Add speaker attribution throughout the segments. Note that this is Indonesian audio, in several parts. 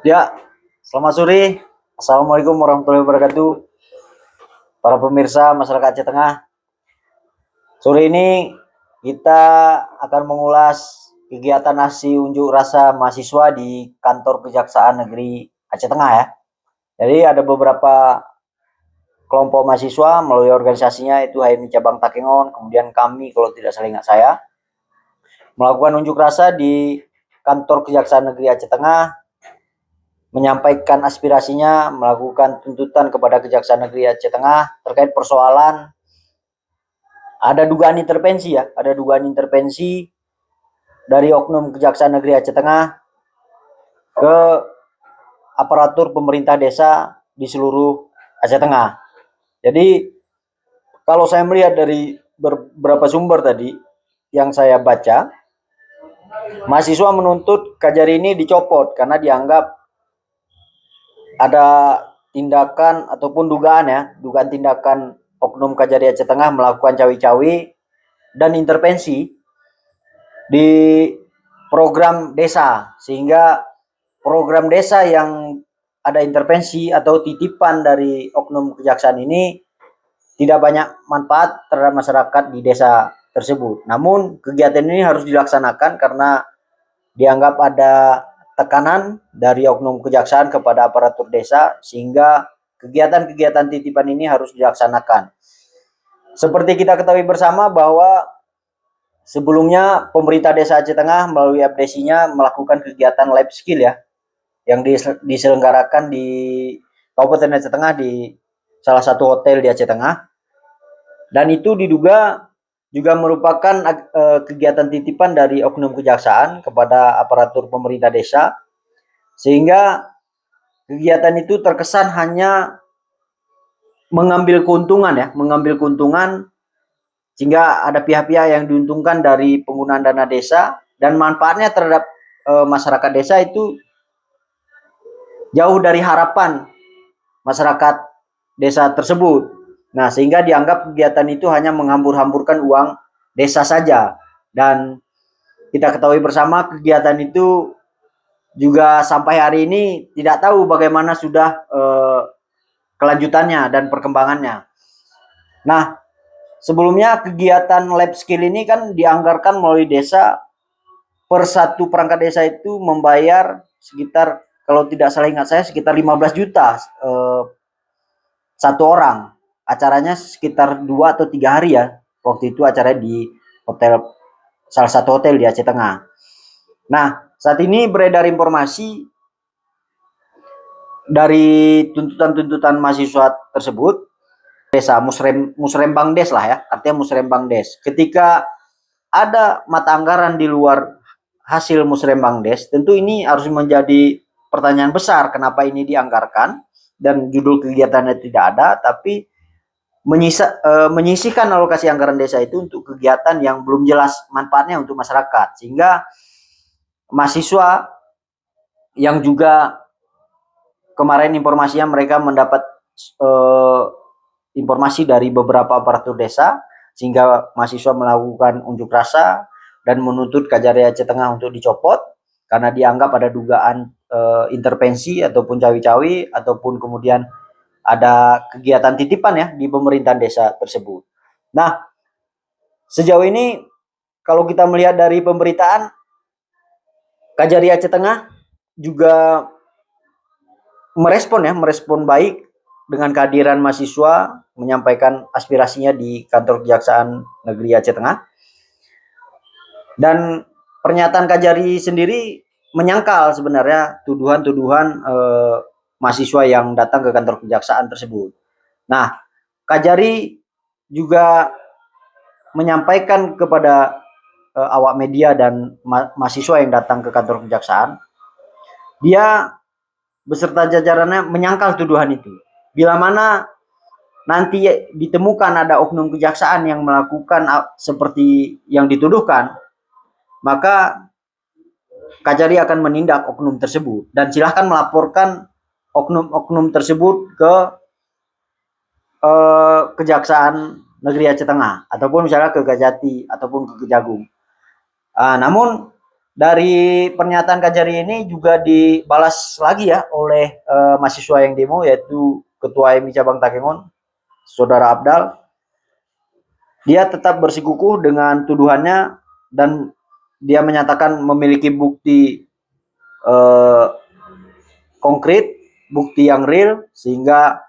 Speaker 1: Ya, selamat sore. Assalamualaikum warahmatullahi wabarakatuh. Para pemirsa masyarakat Aceh Tengah. Sore ini kita akan mengulas kegiatan aksi unjuk rasa mahasiswa di kantor Kejaksaan Negeri Aceh Tengah ya. Jadi ada beberapa kelompok mahasiswa melalui organisasinya itu HMI Cabang Takengon, kemudian kami kalau tidak salah ingat saya melakukan unjuk rasa di kantor Kejaksaan Negeri Aceh Tengah, menyampaikan aspirasinya, melakukan tuntutan kepada Kejaksaan Negeri Aceh Tengah terkait persoalan ada dugaan intervensi ya, ada dugaan intervensi dari oknum Kejaksaan Negeri Aceh Tengah ke aparatur pemerintah desa di seluruh Aceh Tengah. Jadi kalau saya melihat dari beberapa sumber tadi yang saya baca, mahasiswa menuntut Kajari ini dicopot karena dianggap ada tindakan ataupun dugaan tindakan oknum Kajari Aceh Tengah melakukan cawi-cawi dan intervensi di program desa, sehingga program desa yang ada intervensi atau titipan dari oknum kejaksaan ini tidak banyak manfaat terhadap masyarakat di desa tersebut. Namun kegiatan ini harus dilaksanakan karena dianggap ada tekanan dari oknum kejaksaan kepada aparatur desa, sehingga kegiatan-kegiatan titipan ini harus dilaksanakan. Seperti kita ketahui bersama bahwa sebelumnya pemerintah desa Aceh Tengah melalui abdesinya melakukan kegiatan life skill ya, yang diselenggarakan di Kabupaten Aceh Tengah di salah satu hotel di Aceh Tengah, dan itu diduga juga merupakan kegiatan titipan dari oknum kejaksaan kepada aparatur pemerintah desa, sehingga kegiatan itu terkesan hanya mengambil keuntungan sehingga ada pihak-pihak yang diuntungkan dari penggunaan dana desa dan manfaatnya terhadap masyarakat desa itu jauh dari harapan masyarakat desa tersebut. Nah, sehingga dianggap kegiatan itu hanya menghambur-hamburkan uang desa saja. Dan kita ketahui bersama kegiatan itu juga sampai hari ini tidak tahu bagaimana sudah kelanjutannya dan perkembangannya. Nah, sebelumnya kegiatan lab skill ini kan dianggarkan melalui desa, per satu perangkat desa itu membayar sekitar, kalau tidak salah ingat saya, sekitar 15 juta satu orang. Acaranya sekitar 2 atau 3 hari ya. Waktu itu acaranya di hotel, salah satu hotel di Aceh Tengah. Nah, saat ini beredar informasi dari tuntutan-tuntutan mahasiswa tersebut, desa Musrembang Des lah ya, artinya Musrembang Des. Ketika ada mata anggaran di luar hasil Musrembang Des, tentu ini harus menjadi pertanyaan besar, kenapa ini dianggarkan dan judul kegiatannya tidak ada, tapi menyisihkan alokasi anggaran desa itu untuk kegiatan yang belum jelas manfaatnya untuk masyarakat, sehingga mahasiswa yang juga kemarin informasinya mereka mendapat informasi dari beberapa aparatur desa, sehingga mahasiswa melakukan unjuk rasa dan menuntut Kajari Aceh Tengah untuk dicopot karena dianggap ada dugaan intervensi ataupun cawi-cawi, ataupun kemudian ada kegiatan titipan ya di pemerintahan desa tersebut. Nah, sejauh ini kalau kita melihat dari pemberitaan, Kajari Aceh Tengah juga merespon baik dengan kehadiran mahasiswa menyampaikan aspirasinya di kantor Kejaksaan Negeri Aceh Tengah. Dan pernyataan Kajari sendiri menyangkal sebenarnya tuduhan-tuduhan mahasiswa yang datang ke kantor kejaksaan tersebut. Nah, Kajari juga menyampaikan kepada awak media dan mahasiswa yang datang ke kantor kejaksaan, dia beserta jajarannya menyangkal tuduhan itu. Bila mana nanti ditemukan ada oknum kejaksaan yang melakukan seperti yang dituduhkan, maka Kajari akan menindak oknum tersebut dan silahkan melaporkan oknum-oknum tersebut ke Kejaksaan Negeri Aceh Tengah, ataupun misalnya ke Kajati ataupun ke Kejagung. Namun dari pernyataan Kajari ini juga dibalas lagi ya oleh mahasiswa yang demo, yaitu Ketua MI Cabang Takengon, Saudara Abdal. Dia tetap bersikukuh dengan tuduhannya dan dia menyatakan memiliki bukti konkret, bukti yang real, sehingga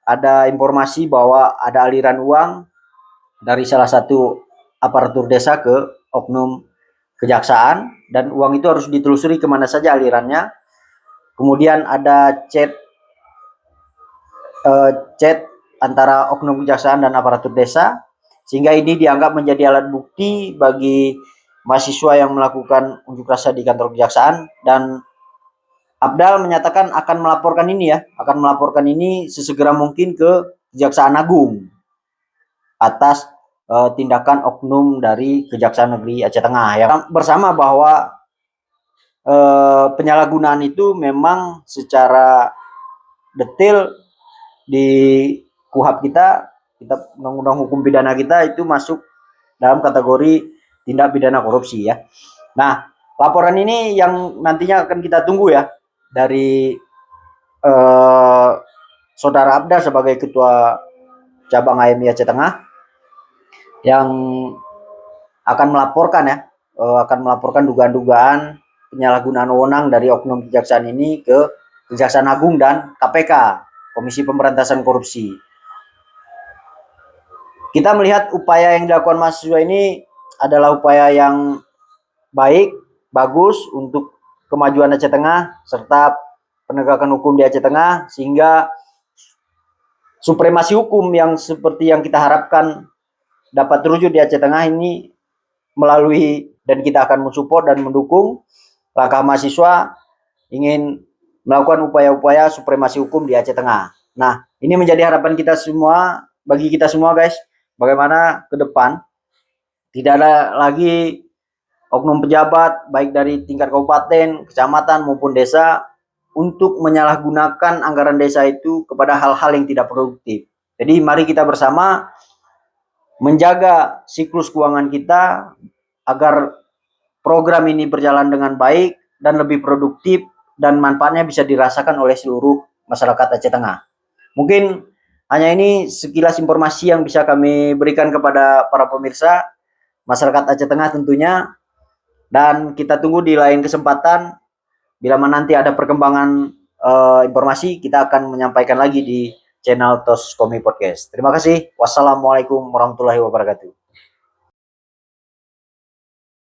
Speaker 1: ada informasi bahwa ada aliran uang dari salah satu aparatur desa ke oknum kejaksaan, dan uang itu harus ditelusuri kemana saja alirannya. Kemudian ada chat antara oknum kejaksaan dan aparatur desa, sehingga ini dianggap menjadi alat bukti bagi mahasiswa yang melakukan unjuk rasa di kantor kejaksaan. Dan Abdal menyatakan akan melaporkan ini sesegera mungkin ke Kejaksaan Agung atas tindakan oknum dari Kejaksaan Negeri Aceh Tengah, yang bersama bahwa penyalahgunaan itu memang secara detail di KUHP kita Undang-Undang Hukum Pidana kita itu masuk dalam kategori tindak pidana korupsi ya. Nah, laporan ini yang nantinya akan kita tunggu ya dari Saudara Abda sebagai Ketua Cabang AMI Aceh Tengah, yang akan melaporkan dugaan-dugaan penyalahgunaan wewenang dari oknum kejaksaan ini ke Kejaksaan Agung dan KPK, Komisi Pemberantasan Korupsi. Kita melihat upaya yang dilakukan mahasiswa ini adalah upaya yang baik, bagus untuk kemajuan Aceh Tengah serta penegakan hukum di Aceh Tengah, sehingga supremasi hukum yang seperti yang kita harapkan dapat terwujud di Aceh Tengah ini melalui, dan kita akan mensupport dan mendukung langkah mahasiswa ingin melakukan upaya-upaya supremasi hukum di Aceh Tengah. Nah, ini menjadi harapan kita semua, bagi kita semua guys, bagaimana ke depan tidak ada lagi oknum pejabat baik dari tingkat kabupaten, kecamatan maupun desa untuk menyalahgunakan anggaran desa itu kepada hal-hal yang tidak produktif. Jadi mari kita bersama menjaga siklus keuangan kita agar program ini berjalan dengan baik dan lebih produktif, dan manfaatnya bisa dirasakan oleh seluruh masyarakat Aceh Tengah. Mungkin hanya ini sekilas informasi yang bisa kami berikan kepada para pemirsa masyarakat Aceh Tengah tentunya, dan kita tunggu di lain kesempatan bila nanti ada perkembangan informasi, kita akan menyampaikan lagi di channel Tos Komi Podcast. Terima kasih. Wassalamualaikum warahmatullahi wabarakatuh.